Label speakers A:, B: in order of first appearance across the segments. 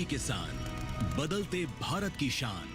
A: DD किसान, बदलते भारत की शान।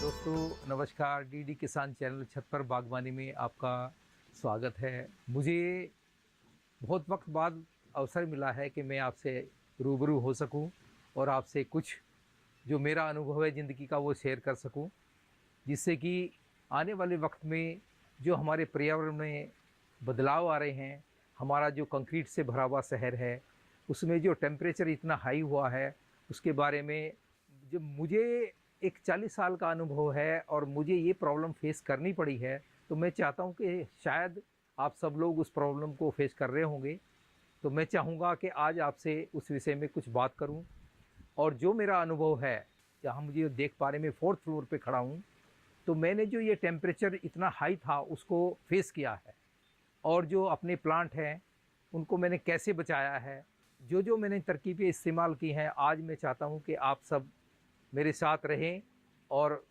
B: दोस्तों नमस्कार, डीडी किसान चैनल छत पर बागवानी में आपका स्वागत है। मुझे बहुत वक्त बाद अवसर मिला है कि मैं आपसे रूबरू हो सकूं और आपसे कुछ जो मेरा अनुभव है ज़िंदगी का वो शेयर कर सकूं, जिससे कि आने वाले वक्त में जो हमारे पर्यावरण में बदलाव आ रहे हैं, हमारा जो कंक्रीट से भरा हुआ शहर है उसमें जो टेम्परेचर इतना हाई हुआ है उसके बारे में जो मुझे एक 40 साल का अनुभव है और मुझे ये प्रॉब्लम फेस करनी पड़ी है, तो मैं चाहता हूँ कि शायद आप सब लोग उस प्रॉब्लम को फेस कर रहे होंगे। तो मैं चाहूँगा कि आज आपसे उस विषय में कुछ बात करूँ। और जो मेरा अनुभव है, जहाँ मुझे देख पा रहे, मैं 4th फ्लोर पे खड़ा हूँ, तो मैंने जो ये टेम्परेचर इतना हाई था उसको फेस किया है और जो अपने प्लांट हैं उनको मैंने कैसे बचाया है, जो मैंने तरकीबें इस्तेमाल की हैं, आज मैं चाहता हूँ कि आप सब मेरे साथ रहें और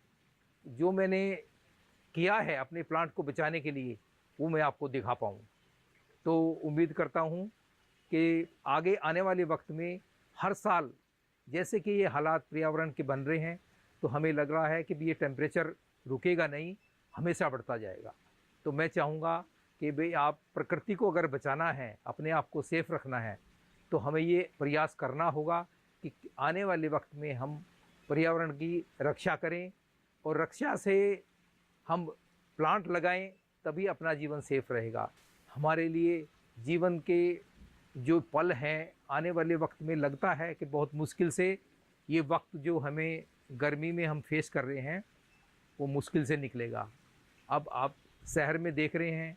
B: जो मैंने किया है अपने प्लांट को बचाने के लिए वो मैं आपको दिखा पाऊँ। तो उम्मीद करता हूँ कि आगे आने वाले वक्त में हर साल जैसे कि ये हालात पर्यावरण के बन रहे हैं, तो हमें लग रहा है कि ये टेम्परेचर रुकेगा नहीं, हमेशा बढ़ता जाएगा। तो मैं चाहूँगा कि भाई आप प्रकृति को अगर बचाना है, अपने आप को सेफ रखना है, तो हमें ये प्रयास करना होगा कि आने वाले वक्त में हम पर्यावरण की रक्षा करें और रक्षा से हम प्लांट लगाएं, तभी अपना जीवन सेफ रहेगा। हमारे लिए जीवन के जो पल हैं आने वाले वक्त में लगता है कि बहुत मुश्किल से ये वक्त जो हमें गर्मी में हम फेस कर रहे हैं वो मुश्किल से निकलेगा। अब आप शहर में देख रहे हैं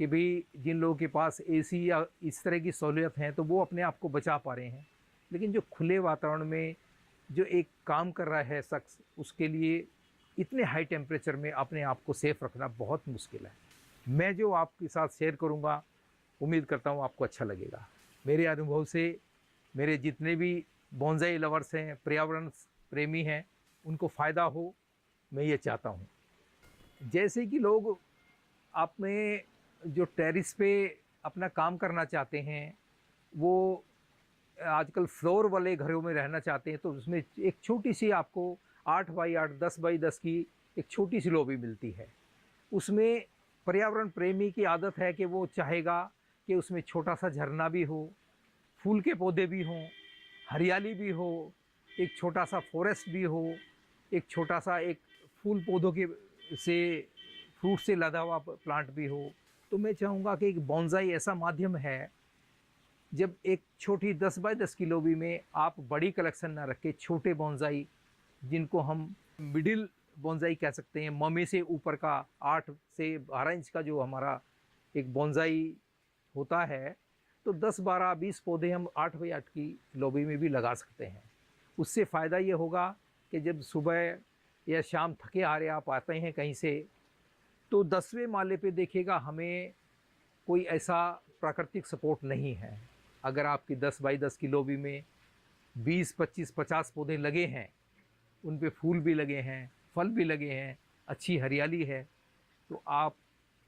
B: कि भाई जिन लोगों के पास एसी या इस तरह की सहूलियत हैं तो वो अपने आप को बचा पा रहे हैं, लेकिन जो खुले वातावरण में जो एक काम कर रहा है शख्स, उसके लिए इतने हाई टेम्परेचर में अपने आप को सेफ रखना बहुत मुश्किल है। मैं जो आपके साथ शेयर करूंगा, उम्मीद करता हूं आपको अच्छा लगेगा। मेरे अनुभव से मेरे जितने भी बोनसाई लवर्स हैं, पर्यावरण प्रेमी हैं, उनको फ़ायदा हो, मैं ये चाहता हूं। जैसे कि लोग अपने जो टेरिस पे अपना काम करना चाहते हैं, वो आजकल फ्लोर वाले घरों में रहना चाहते हैं, तो उसमें एक छोटी सी आपको 8 बाई 8 10 बाई 10 की एक छोटी सी लॉबी मिलती है। उसमें पर्यावरण प्रेमी की आदत है कि वो चाहेगा कि उसमें छोटा सा झरना भी हो, फूल के पौधे भी हों, हरियाली भी हो, एक छोटा सा फॉरेस्ट भी हो, एक छोटा सा एक फूल पौधों के से फ्रूट से लदा हुआ प्लांट भी हो। तो मैं चाहूँगा कि एक बोनसाई ऐसा माध्यम है जब एक छोटी 10 बाय 10 की लॉबी में आप बड़ी कलेक्शन ना रखें, छोटे बोंसाई जिनको हम मिडिल बोंसाई कह सकते हैं, मम्मी से ऊपर का 8 से 12 इंच का जो हमारा एक बोंसाई होता है, तो 10, 12, 20 पौधे हम 8 बाई 8 की लॉबी में भी लगा सकते हैं। उससे फ़ायदा ये होगा कि जब सुबह या शाम थके हारे आप आते हैं कहीं से, तो 10वें माले पे देखिएगा हमें कोई ऐसा प्राकृतिक सपोर्ट नहीं है। अगर आपकी 10 बाई 10 की लॉबी में 20, 25, 50 पौधे लगे हैं, उन पे फूल भी लगे हैं, फल भी लगे हैं, अच्छी हरियाली है, तो आप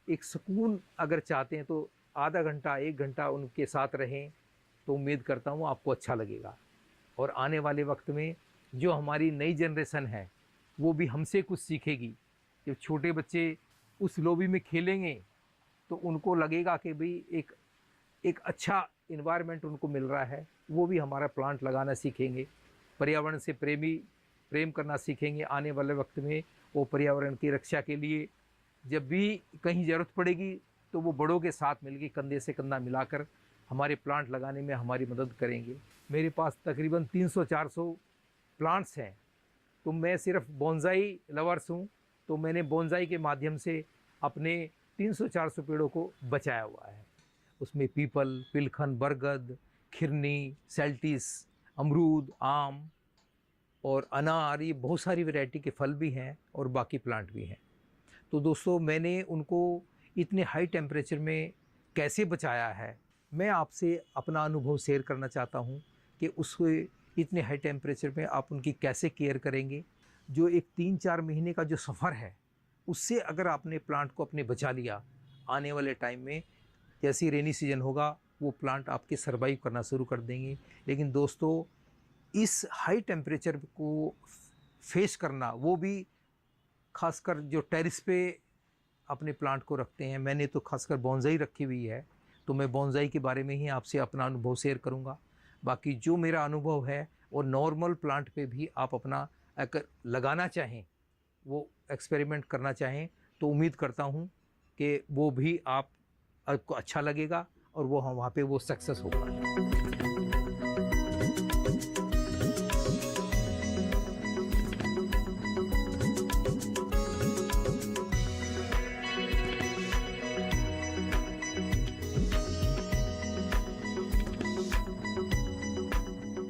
B: एक सुकून अगर चाहते हैं तो आधा घंटा 1 घंटा उनके साथ रहें, तो उम्मीद करता हूँ आपको अच्छा लगेगा। और आने वाले वक्त में जो हमारी नई जनरेशन है वो भी हमसे कुछ सीखेगी। जब छोटे बच्चे उस लॉबी में खेलेंगे तो उनको लगेगा कि भाई एक अच्छा इन्वायरमेंट उनको मिल रहा है, वो भी हमारा प्लांट लगाना सीखेंगे, पर्यावरण से प्रेम करना सीखेंगे। आने वाले वक्त में वो पर्यावरण की रक्षा के लिए जब भी कहीं ज़रूरत पड़ेगी तो वो बड़ों के साथ मिलकर कंधे से कंधा मिलाकर हमारे प्लांट लगाने में हमारी मदद करेंगे। मेरे पास तकरीबन 300-400 प्लांट्स हैं, तो मैं सिर्फ बोंसाई लवर्स हूँ, तो मैंने बोंसाई के माध्यम से अपने 300-400 पेड़ों को बचाया हुआ है। उसमें पीपल, पिलखन, बरगद, खिरनी, सेल्टिस, अमरूद, आम और अनार, ये बहुत सारी वैरायटी के फल भी हैं और बाकी प्लांट भी हैं। तो दोस्तों, मैंने उनको इतने हाई टेम्परेचर में कैसे बचाया है, मैं आपसे अपना अनुभव शेयर करना चाहता हूँ कि उसको इतने हाई टेम्परेचर में आप उनकी कैसे केयर करेंगे। जो एक 3-4 महीने का जो सफ़र है, उससे अगर आपने प्लांट को अपने बचा लिया, आने वाले टाइम में जैसे ही रेनी सीजन होगा वो प्लांट आपके सर्वाइव करना शुरू कर देंगे। लेकिन दोस्तों, इस हाई टेम्परेचर को फेस करना, वो भी खासकर जो टेरेस पे अपने प्लांट को रखते हैं, मैंने तो खासकर बोंसाई रखी हुई है, तो मैं बोंसाई के बारे में ही आपसे अपना अनुभव शेयर करूंगा। बाकी जो मेरा अनुभव है वो नॉर्मल प्लांट पे भी आप अपना अगर लगाना चाहें, वो एक्सपेरिमेंट करना चाहें, तो उम्मीद करता हूं कि वो भी आपको अच्छा लगेगा और वो वहाँ पे वो सक्सेस होगा।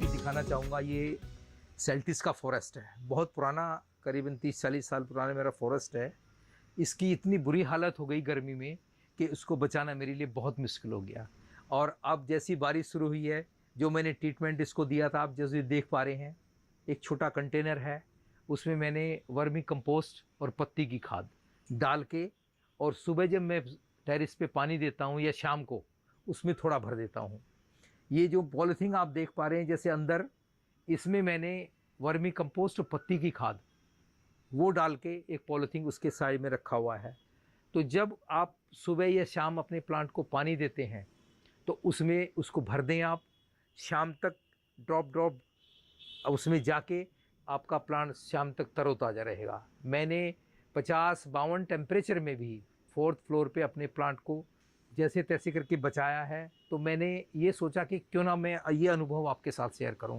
B: दिखाना चाहूँगा, ये सेल्टिस का फॉरेस्ट है, बहुत पुराना, करीबन 30-40 साल पुराना मेरा फॉरेस्ट है। इसकी इतनी बुरी हालत हो गई गर्मी में कि उसको बचाना मेरे लिए बहुत मुश्किल हो गया। और अब जैसी बारिश शुरू हुई है, जो मैंने ट्रीटमेंट इसको दिया था, आप जैसे देख पा रहे हैं, एक छोटा कंटेनर है, उसमें मैंने वर्मी कंपोस्ट और पत्ती की खाद डाल के, और सुबह जब मैं टेरेस पे पानी देता हूँ या शाम को, उसमें थोड़ा भर देता हूँ। ये जो पॉलीथीन आप देख पा रहे हैं जैसे अंदर, इसमें मैंने वर्मी कंपोस्ट और पत्ती की खाद वो डाल के एक पॉलीथीन उसके साइड में रखा हुआ है। तो जब आप सुबह या शाम अपने प्लांट को पानी देते हैं तो उसमें उसको भर दें आप, शाम तक ड्रॉप उसमें जाके आपका प्लांट शाम तक तरोताज़ा रहेगा। मैंने 50-52 टेम्परेचर में भी 4th फ्लोर पे अपने प्लांट को जैसे तैसे करके बचाया है। तो मैंने ये सोचा कि क्यों ना मैं ये अनुभव आपके साथ शेयर करूं।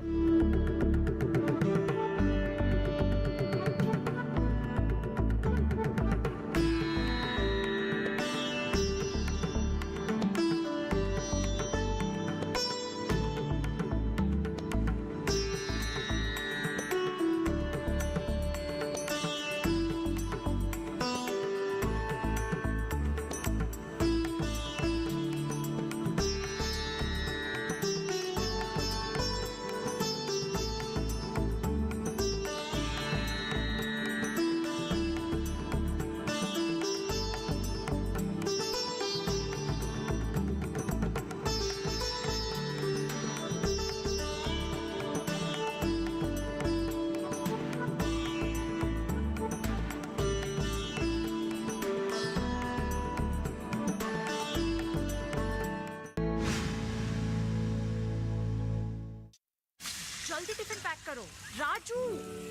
C: जल्दी टिफिन पैक करो। राजू,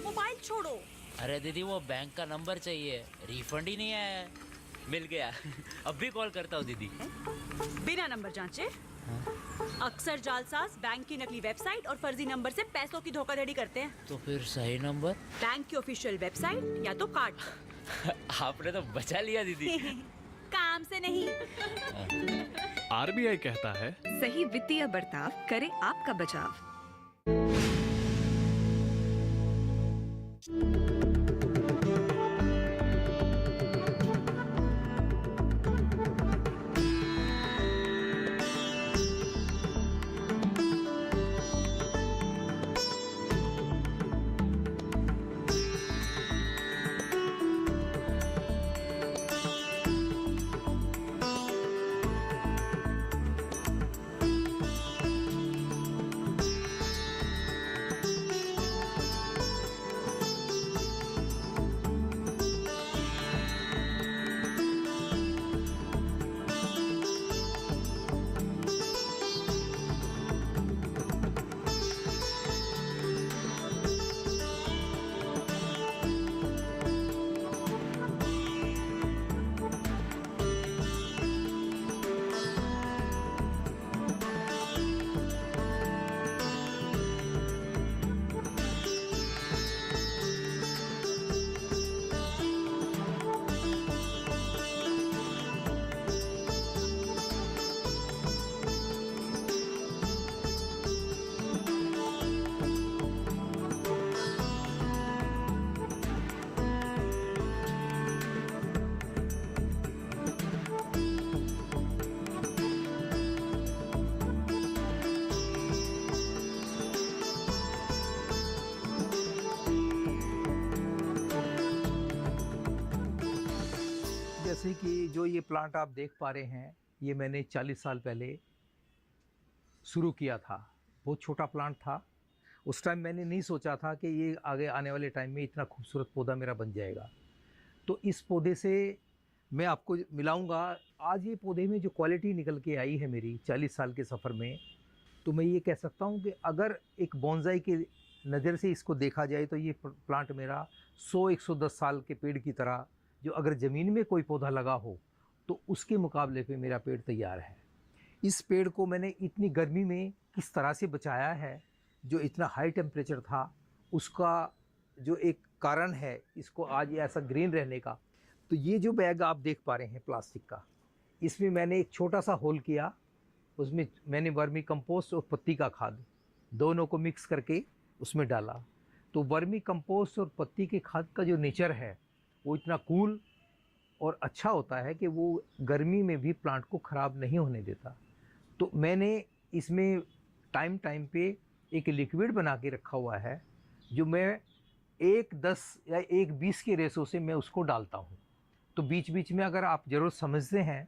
C: मोबाइल छोड़ो।
D: अरे दीदी, वो बैंक का नंबर चाहिए, रिफंड ही नहीं आया है। मिल गया। अब भी कॉल करता हूँ दीदी।
C: बिना नंबर जांचे अक्सर जालसाज बैंक की नकली वेबसाइट और फर्जी नंबर से पैसों की धोखाधड़ी करते हैं।
D: तो फिर सही नंबर?
C: बैंक की ऑफिशियल वेबसाइट या तो कार्ड पर।
D: आपने तो बचा लिया दीदी।
C: काम से नहीं।
E: आरबीआई कहता है,
F: सही वित्तीय बर्ताव करे आपका बचाव।
B: जैसे कि जो ये प्लांट आप देख पा रहे हैं, ये मैंने 40 साल पहले शुरू किया था। बहुत छोटा प्लांट था। उस टाइम मैंने नहीं सोचा था कि ये आगे आने वाले टाइम में इतना खूबसूरत पौधा मेरा बन जाएगा। तो इस पौधे से मैं आपको मिलाऊंगा। आज ये पौधे में जो क्वालिटी निकल के आई है मेरी 40 साल के सफ़र में, तो मैं ये कह सकता हूँ कि अगर एक बोनसाई की नज़र से इसको देखा जाए तो ये प्लांट मेरा 100-110 साल के पेड़ की तरह, जो अगर ज़मीन में कोई पौधा लगा हो तो उसके मुकाबले पे मेरा पेड़ तैयार है। इस पेड़ को मैंने इतनी गर्मी में किस तरह से बचाया है, जो इतना हाई टेम्परेचर था, उसका जो एक कारण है इसको आज ये ऐसा ग्रीन रहने का। तो ये जो बैग आप देख पा रहे हैं प्लास्टिक का, इसमें मैंने एक छोटा सा होल किया, उसमें मैंने वर्मी कंपोस्ट और पत्ती का खाद दोनों को मिक्स करके उसमें डाला। तो वर्मी कंपोस्ट और पत्ती के खाद का जो नेचर है वो इतना कूल और अच्छा होता है कि वो गर्मी में भी प्लांट को ख़राब नहीं होने देता। तो मैंने इसमें टाइम पे एक लिक्विड बना के रखा हुआ है, जो मैं 1:10 या 1:20 के रेशो से मैं उसको डालता हूँ। तो बीच बीच में अगर आप ज़रूर समझते हैं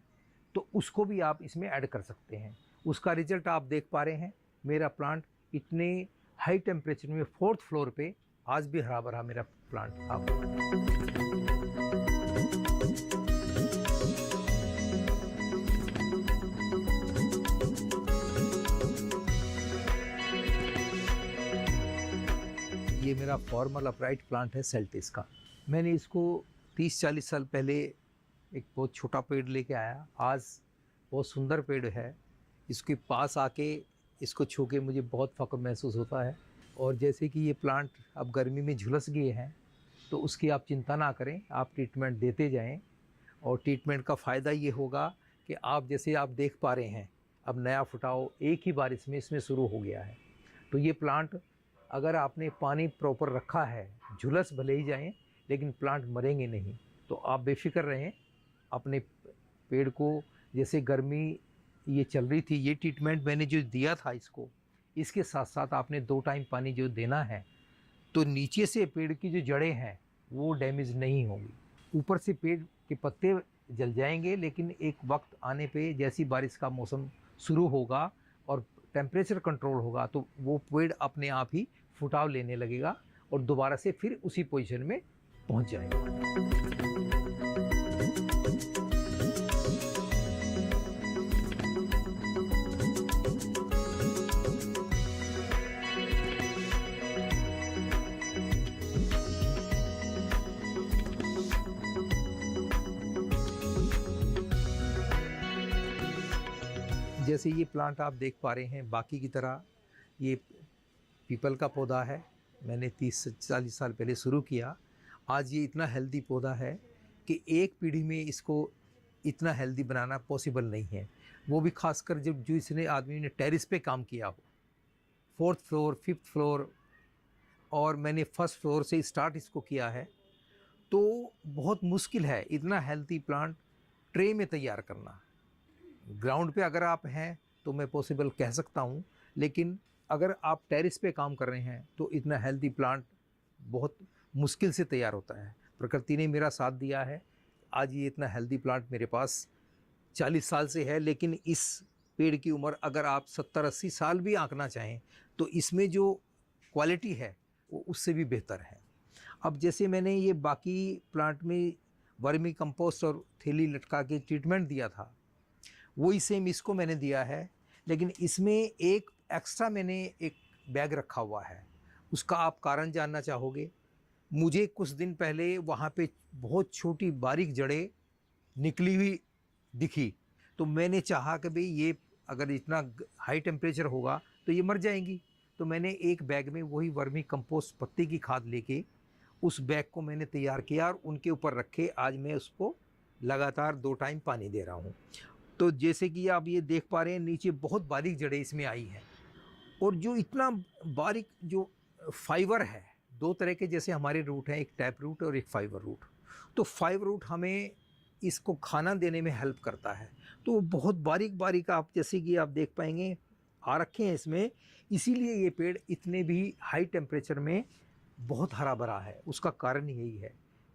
B: तो उसको भी आप इसमें ऐड कर सकते हैं। उसका रिज़ल्ट आप देख पा रहे हैं। मेरा प्लांट इतने हाई टेम्परेचर में 4th फ्लोर पे आज भी हरा भरा मेरा प्लांट आप। ये मेरा फॉर्मल अपराइट प्लांट है सेल्टिस का। मैंने इसको 30-40 साल पहले एक बहुत छोटा पेड़ लेके आया, आज बहुत सुंदर पेड़ है। इसके पास आके इसको छू के मुझे बहुत फ़ख्र महसूस होता है। और जैसे कि ये प्लांट अब गर्मी में झुलस गए हैं, तो उसकी आप चिंता ना करें, आप ट्रीटमेंट देते जाएं। और ट्रीटमेंट का फ़ायदा ये होगा कि आप जैसे आप देख पा रहे हैं, अब नया फुटाव एक ही बारिश में इसमें शुरू हो गया है। तो ये प्लांट अगर आपने पानी प्रॉपर रखा है, झुलस भले ही जाएं लेकिन प्लांट मरेंगे नहीं। तो आप बेफिक्र रहें अपने पेड़ को। जैसे गर्मी ये चल रही थी, ये ट्रीटमेंट मैंने जो दिया था इसको, इसके साथ साथ आपने 2 टाइम पानी जो देना है, तो नीचे से पेड़ की जो जड़ें हैं वो डैमेज नहीं होंगी। ऊपर से पेड़ के पत्ते जल जाएंगे, लेकिन एक वक्त आने पे जैसी बारिश का मौसम शुरू होगा और टेम्परेचर कंट्रोल होगा, तो वो पेड़ अपने आप ही फुटाव लेने लगेगा और दोबारा से फिर उसी पोजीशन में पहुंच जाएगा। जैसे ये प्लांट आप देख पा रहे हैं, बाकी की तरह ये पीपल का पौधा है। मैंने 30 से 40 साल पहले शुरू किया। आज ये इतना हेल्दी पौधा है कि एक पीढ़ी में इसको इतना हेल्दी बनाना पॉसिबल नहीं है। वो भी खासकर जब जो इसने आदमी ने टेरेस पे काम किया हो, 4th फ्लोर 5th फ्लोर, और मैंने 1st फ्लोर से स्टार्ट इसको किया है। तो बहुत मुश्किल है इतना हेल्दी प्लांट ट्रे में तैयार करना। ग्राउंड पे अगर आप हैं तो मैं पॉसिबल कह सकता हूँ, लेकिन अगर आप टेरेस पे काम कर रहे हैं तो इतना हेल्दी प्लांट बहुत मुश्किल से तैयार होता है। प्रकृति ने मेरा साथ दिया है। आज ये इतना हेल्दी प्लांट मेरे पास 40 साल से है, लेकिन इस पेड़ की उम्र अगर आप 70-80 साल भी आंकना चाहें तो इसमें जो क्वालिटी है वो उससे भी बेहतर है। अब जैसे मैंने ये बाकी प्लांट में वर्मी कंपोस्ट और थैली लटका के ट्रीटमेंट दिया था, वही सेम इसको मैंने दिया है, लेकिन इसमें एक एक्स्ट्रा मैंने एक बैग रखा हुआ है। उसका आप कारण जानना चाहोगे? मुझे कुछ दिन पहले वहाँ पे बहुत छोटी बारीक जड़ें निकली हुई दिखी, तो मैंने चाहा कि भाई ये अगर इतना हाई टेम्परेचर होगा तो ये मर जाएंगी। तो मैंने एक बैग में वही वर्मी कंपोस्ट पत्ती की खाद लेके उस बैग को मैंने तैयार किया और उनके ऊपर रखे आज मैं उसको लगातार 2 टाइम पानी दे रहा हूँ। तो जैसे कि आप ये देख पा रहे हैं, नीचे बहुत बारीक जड़ें इसमें आई हैं, और जो इतना बारीक जो फाइबर है, 2 तरह के जैसे हमारे रूट हैं, एक टैप रूट और एक फाइबर रूट। तो फाइबर रूट हमें इसको खाना देने में हेल्प करता है। तो बहुत बारीक बारीक आप जैसे कि आप देख पाएंगे आ रखे हैं इसमें। इसीलिए ये पेड़ इतने भी हाई टेम्परेचर में बहुत हरा भरा है। उसका कारण यही है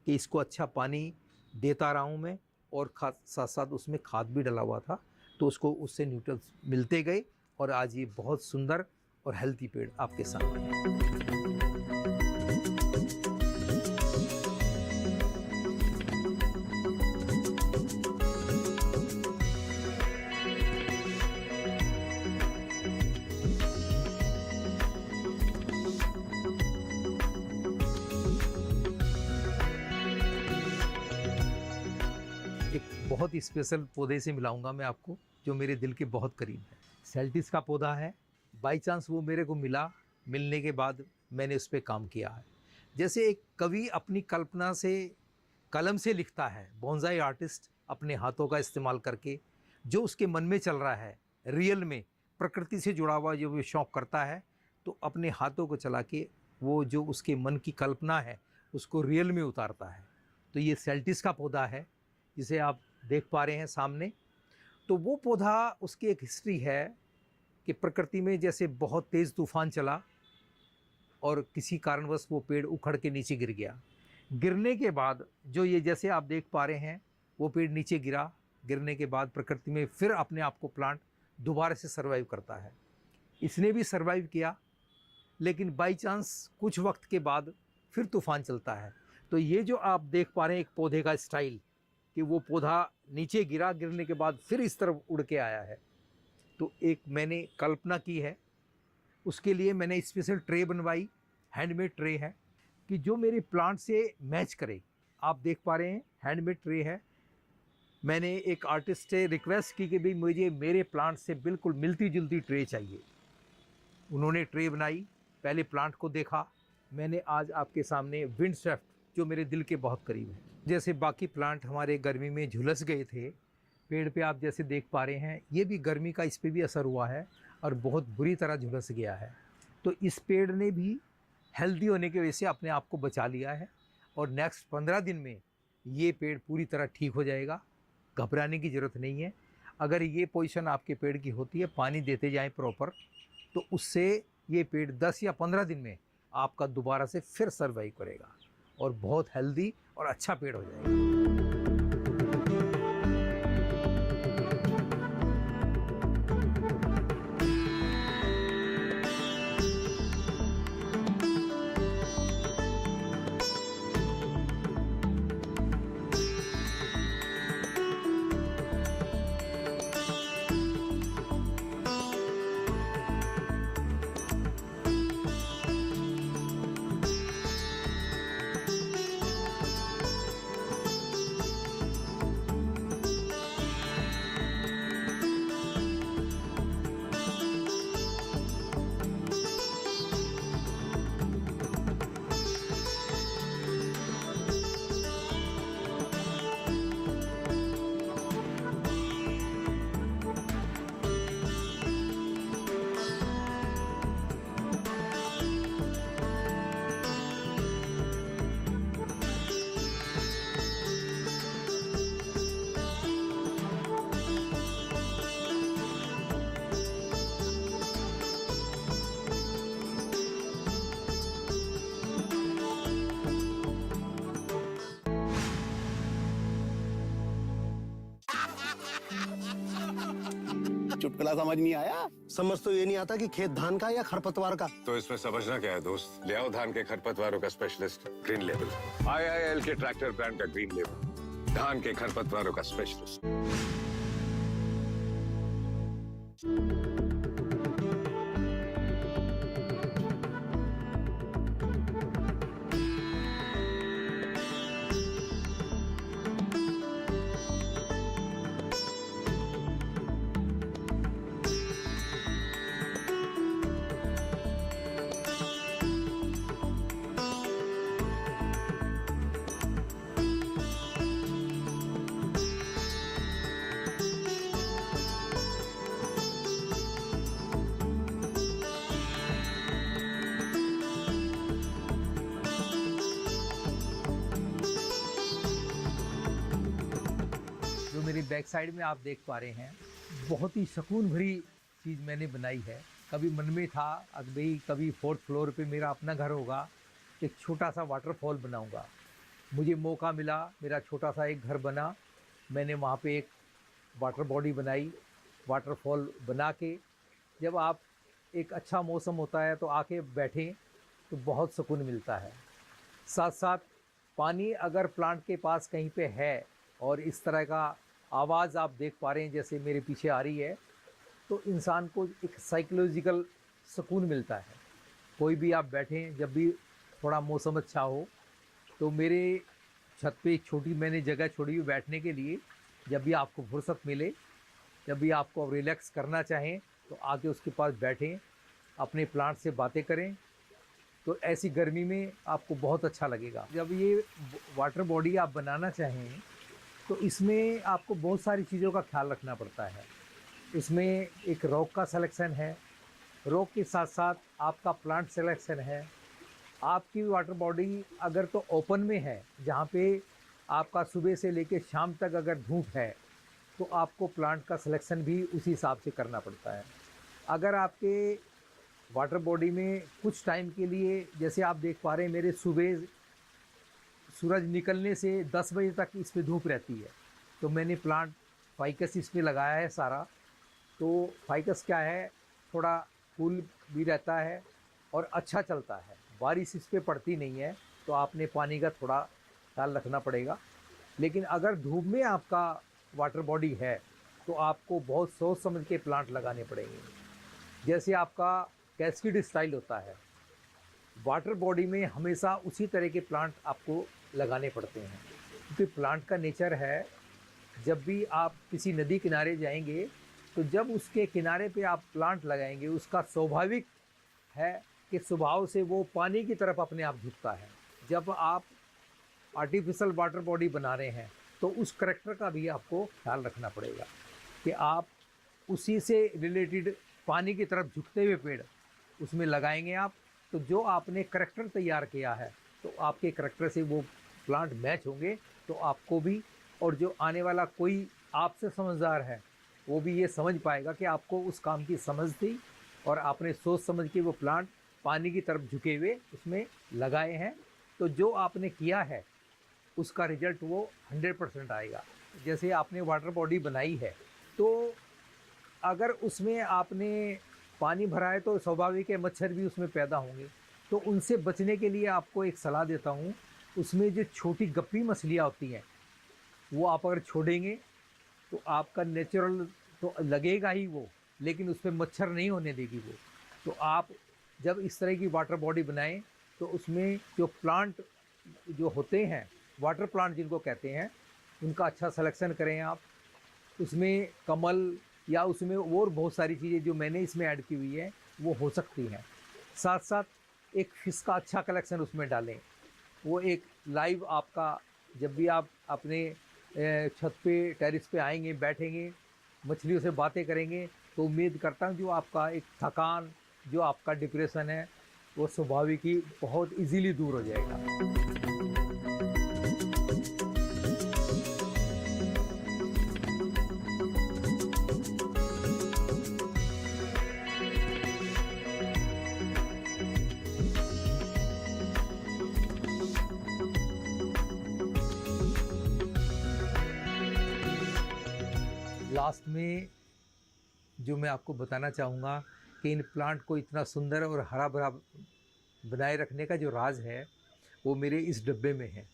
B: कि इसको अच्छा पानी देता रहा हूँ मैं, और साथ साथ उसमें खाद भी डला हुआ था, तो उसको उससे न्यूट्रिएंट्स मिलते गए और आज ये बहुत सुंदर और हेल्दी पेड़ आपके सामने है। बहुत ही स्पेशल पौधे से मिलाऊंगा मैं आपको, जो मेरे दिल के बहुत करीब है। सेल्टिस का पौधा है। बाई चांस वो मेरे को मिला, मिलने के बाद मैंने उस पर काम किया है। जैसे एक कवि अपनी कल्पना से कलम से लिखता है, बोंसाई आर्टिस्ट अपने हाथों का इस्तेमाल करके जो उसके मन में चल रहा है, रियल में प्रकृति से जुड़ा हुआ जो वो शौक़ करता है, तो अपने हाथों को चला के वो जो उसके मन की कल्पना है उसको रियल में उतारता है। तो ये सेल्टिस का पौधा है जिसे आप देख पा रहे हैं सामने। तो वो पौधा, उसकी एक हिस्ट्री है कि प्रकृति में जैसे बहुत तेज़ तूफान चला और किसी कारणवश वो पेड़ उखड़ के नीचे गिर गया। गिरने के बाद जो ये जैसे आप देख पा रहे हैं वो पेड़ नीचे गिरा, गिरने के बाद प्रकृति में फिर अपने आप को प्लांट दोबारा से सर्वाइव करता है। इसने भी सर्वाइव किया, लेकिन बाई चांस कुछ वक्त के बाद फिर तूफान चलता है। तो ये जो आप देख पा रहे हैं एक पौधे का स्टाइल, कि वो पौधा नीचे गिरा, गिरने के बाद फिर इस तरफ उड़ के आया है, तो एक मैंने कल्पना की है। उसके लिए मैंने स्पेशल ट्रे बनवाई, हैंडमेड ट्रे है कि जो मेरे प्लांट से मैच करे। आप देख पा रहे हैं हैंडमेड ट्रे है। मैंने एक आर्टिस्ट से रिक्वेस्ट की कि भाई मुझे मेरे प्लांट से बिल्कुल मिलती जुलती ट्रे चाहिए। उन्होंने ट्रे बनाई, पहले प्लांट को देखा। मैंने आज आपके सामने विंड स्वेफ्ट, जो मेरे दिल के बहुत करीब है। जैसे बाकी प्लांट हमारे गर्मी में झुलस गए थे, पेड़ पे आप जैसे देख पा रहे हैं, ये भी गर्मी का इस पे भी असर हुआ है और बहुत बुरी तरह झुलस गया है। तो इस पेड़ ने भी हेल्दी होने की वजह से अपने आप को बचा लिया है, और नेक्स्ट 15 दिन में ये पेड़ पूरी तरह ठीक हो जाएगा। घबराने की ज़रूरत नहीं है। अगर ये पोजीशन आपके पेड़ की होती है, पानी देते जाएं प्रॉपर, तो उससे ये पेड़ 10 या 15 दिन में आपका दोबारा से फिर सर्वाइव करेगा और बहुत हेल्दी और अच्छा पेड़ हो जाएगा।
E: चुटकुला समझ नहीं आया?
G: समझ तो ये नहीं आता कि खेत धान का या खरपतवार का।
H: तो इसमें समझना क्या है दोस्त, ले आओ धान के खरपतवारों का स्पेशलिस्ट ग्रीन लेवल। IIL के ट्रैक्टर ब्रांड का ग्रीन लेवल, धान के खरपतवारों का स्पेशलिस्ट।
B: जो मेरी बैक साइड में आप देख पा रहे हैं, बहुत ही सुकून भरी चीज़ मैंने बनाई है। कभी मन में था अभी कभी 4th फ्लोर पे मेरा अपना घर होगा, एक छोटा सा वाटरफॉल बनाऊंगा। मुझे मौका मिला, मेरा छोटा सा एक घर बना, मैंने वहाँ पे एक वाटर बॉडी बनाई। वाटरफॉल बना के जब आप एक अच्छा मौसम होता है तो आके बैठें तो बहुत सुकून मिलता है। साथ साथ पानी अगर प्लांट के पास कहीं पे है और इस तरह का आवाज़ आप देख पा रहे हैं जैसे मेरे पीछे आ रही है, तो इंसान को एक साइकोलॉजिकल सुकून मिलता है। कोई भी आप बैठें, जब भी थोड़ा मौसम अच्छा हो तो मेरे छत पे एक छोटी मैंने जगह छोड़ी हुई बैठने के लिए। जब भी आपको फुर्सत मिले, जब भी आपको रिलैक्स करना चाहें तो आके उसके पास बैठें, अपने प्लांट से बातें करें, तो ऐसी गर्मी में आपको बहुत अच्छा लगेगा। जब ये वाटर बॉडी आप बनाना चाहें तो इसमें आपको बहुत सारी चीज़ों का ख्याल रखना पड़ता है। इसमें एक रॉक का सिलेक्शन है, रॉक के साथ साथ आपका प्लांट सिलेक्शन है। आपकी वाटर बॉडी अगर तो ओपन में है, जहाँ पे आपका सुबह से लेकर शाम तक अगर धूप है, तो आपको प्लांट का सिलेक्शन भी उसी हिसाब से करना पड़ता है। अगर आपके वाटर बॉडी में कुछ टाइम के लिए, जैसे आप देख पा रहे हैं मेरे सुबह सूरज निकलने से 10 बजे तक इस पे धूप रहती है, तो मैंने प्लांट फाइकस इस पे लगाया है सारा। तो फाइकस क्या है, थोड़ा कूल भी रहता है और अच्छा चलता है। बारिश इस पे पड़ती नहीं है, तो आपने पानी का थोड़ा ख्याल रखना पड़ेगा। लेकिन अगर धूप में आपका वाटर बॉडी है तो आपको बहुत सोच समझ के प्लांट लगाने पड़ेंगे। जैसे आपका कैस्केड स्टाइल होता है, वाटर बॉडी में हमेशा उसी तरह के प्लांट आपको लगाने पड़ते हैं, क्योंकि प्लांट का नेचर है, जब भी आप किसी नदी किनारे जाएंगे तो जब उसके किनारे पे आप प्लांट लगाएंगे, उसका स्वाभाविक है कि स्वभाव से वो पानी की तरफ अपने आप झुकता है। जब आप आर्टिफिशियल वाटर बॉडी बना रहे हैं तो उस करैक्टर का भी आपको ख्याल रखना पड़ेगा कि आप उसी से रिलेटेड पानी की तरफ झुकते हुए पेड़ उसमें लगाएंगे आप, तो जो आपने करैक्टर तैयार किया है तो आपके करैक्टर से वो प्लांट मैच होंगे, तो आपको भी और जो आने वाला कोई आपसे समझदार है वो भी ये समझ पाएगा कि आपको उस काम की समझ थी और आपने सोच समझ के वो प्लांट पानी की तरफ झुके हुए उसमें लगाए हैं। तो जो आपने किया है उसका रिजल्ट वो 100% आएगा। जैसे आपने वाटर बॉडी बनाई है, तो अगर उसमें आपने पानी भरा है तो स्वाभाविक है मच्छर भी उसमें पैदा होंगे, तो उनसे बचने के लिए आपको एक सलाह देता हूँ, उसमें जो छोटी गप्पी मछलियाँ होती हैं वो आप अगर छोड़ेंगे तो आपका नेचुरल तो लगेगा ही वो, लेकिन उस पर मच्छर नहीं होने देगी वो। तो आप जब इस तरह की वाटर बॉडी बनाएं तो उसमें जो प्लांट जो होते हैं, वाटर प्लांट जिनको कहते हैं, उनका अच्छा सिलेक्शन करें आप। उसमें कमल या उसमें और बहुत सारी चीज़ें जो मैंने इसमें ऐड की हुई है वो हो सकती हैं। साथ साथ एक फिश का अच्छा कलेक्शन उसमें डालें। वो एक लाइव आपका, जब भी आप अपने छत पे टेरिस पे आएंगे, बैठेंगे, मछलियों से बातें करेंगे, तो उम्मीद करता हूँ जो आपका एक थकान, जो आपका डिप्रेशन है, वो स्वाभाविक ही बहुत इजीली दूर हो जाएगा। लास्ट में जो मैं आपको बताना चाहूँगा कि इन प्लांट को इतना सुंदर और हरा भरा बनाए रखने का जो राज है वो मेरे इस डब्बे में है।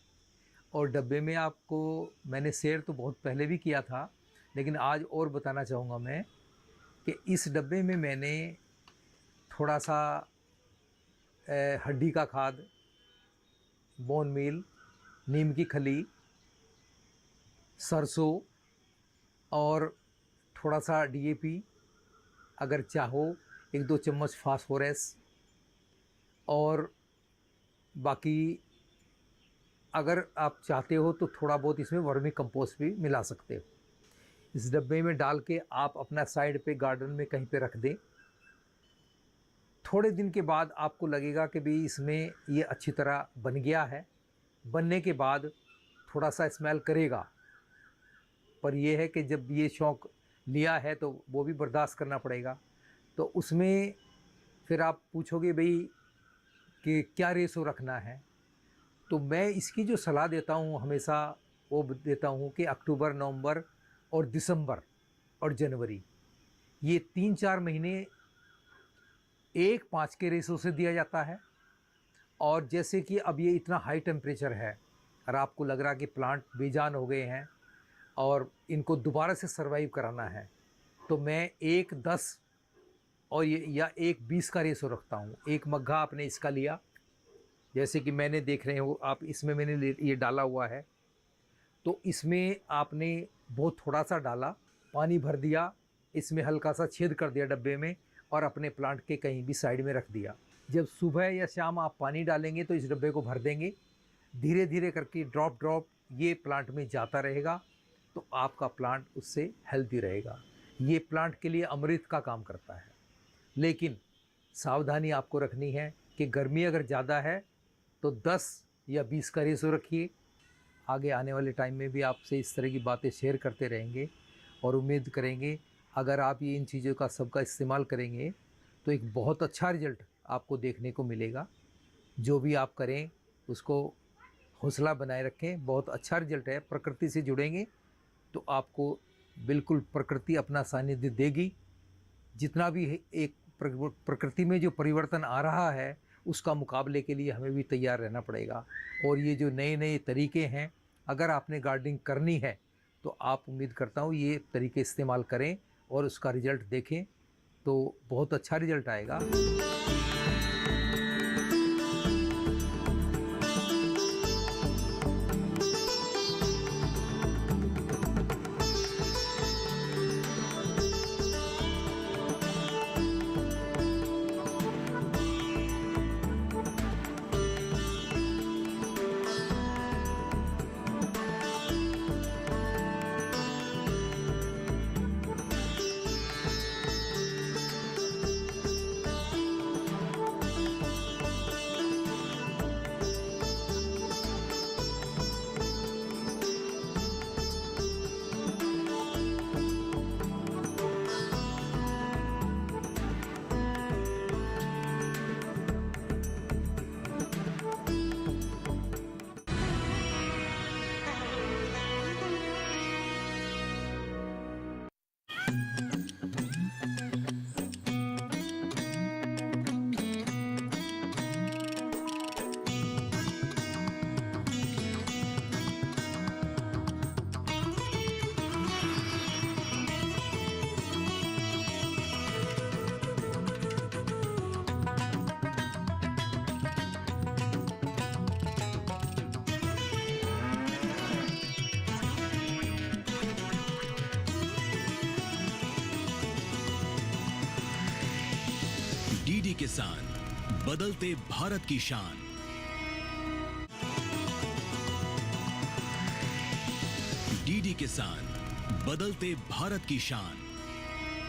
B: और डब्बे में आपको मैंने शेयर तो बहुत पहले भी किया था, लेकिन आज और बताना चाहूँगा मैं कि इस डब्बे में मैंने थोड़ा सा हड्डी का खाद, बोन मील, नीम की खली, सरसों और थोड़ा सा DAP, अगर चाहो 1-2 चम्मच फास्फोरस, और बाकी अगर आप चाहते हो तो थोड़ा बहुत इसमें वर्मी कंपोस्ट भी मिला सकते हो। इस डब्बे में डाल के आप अपना साइड पे गार्डन में कहीं पे रख दें। थोड़े दिन के बाद आपको लगेगा कि भाई इसमें ये अच्छी तरह बन गया है। बनने के बाद थोड़ा सा स्मेल करेगा, पर यह है कि जब ये शौक़ लिया है तो वो भी बर्दाश्त करना पड़ेगा। तो उसमें फिर आप पूछोगे भाई कि क्या रेशो रखना है, तो मैं इसकी जो सलाह देता हूँ हमेशा वो देता हूँ कि अक्टूबर, नवंबर और दिसंबर और जनवरी, ये 3-4 महीने 1:5 के रेशो से दिया जाता है। और जैसे कि अब ये इतना हाई टेम्परेचर है और आपको लग रहा कि प्लांट बेजान हो गए हैं और इनको दोबारा से सर्वाइव कराना है, तो मैं 1:10 और या 1:20 का रेशो रखता हूँ। एक मग्घा आपने इसका लिया, जैसे कि मैंने देख रहे हो आप, इसमें मैंने ये डाला हुआ है, तो इसमें आपने बहुत थोड़ा सा डाला, पानी भर दिया, इसमें हल्का सा छेद कर दिया डब्बे में और अपने प्लांट के कहीं भी साइड में रख दिया। जब सुबह या शाम आप पानी डालेंगे तो इस डब्बे को भर देंगे, धीरे धीरे करके ड्रॉप ये प्लांट में जाता रहेगा, तो आपका प्लांट उससे हेल्दी रहेगा। ये प्लांट के लिए अमृत का काम करता है। लेकिन सावधानी आपको रखनी है कि गर्मी अगर ज़्यादा है तो 10 या 20 का रेशो रखिए। आगे आने वाले टाइम में भी आपसे इस तरह की बातें शेयर करते रहेंगे और उम्मीद करेंगे अगर आप ये इन चीज़ों का सबका इस्तेमाल करेंगे तो एक बहुत अच्छा रिज़ल्ट आपको देखने को मिलेगा। जो भी आप करें उसको हौसला बनाए रखें, बहुत अच्छा रिज़ल्ट है। प्रकृति से जुड़ेंगे तो आपको बिल्कुल प्रकृति अपना सानिध्य देगी। जितना भी एक प्रकृति में जो परिवर्तन आ रहा है उसका मुकाबले के लिए हमें भी तैयार रहना पड़ेगा। और ये जो नए नए तरीके हैं, अगर आपने गार्डनिंग करनी है तो आप, उम्मीद करता हूँ, ये तरीके इस्तेमाल करें और उसका रिज़ल्ट देखें तो बहुत अच्छा रिज़ल्ट आएगा।
A: डीडी किसान, बदलते भारत की शान। डीडी किसान, बदलते भारत की शान।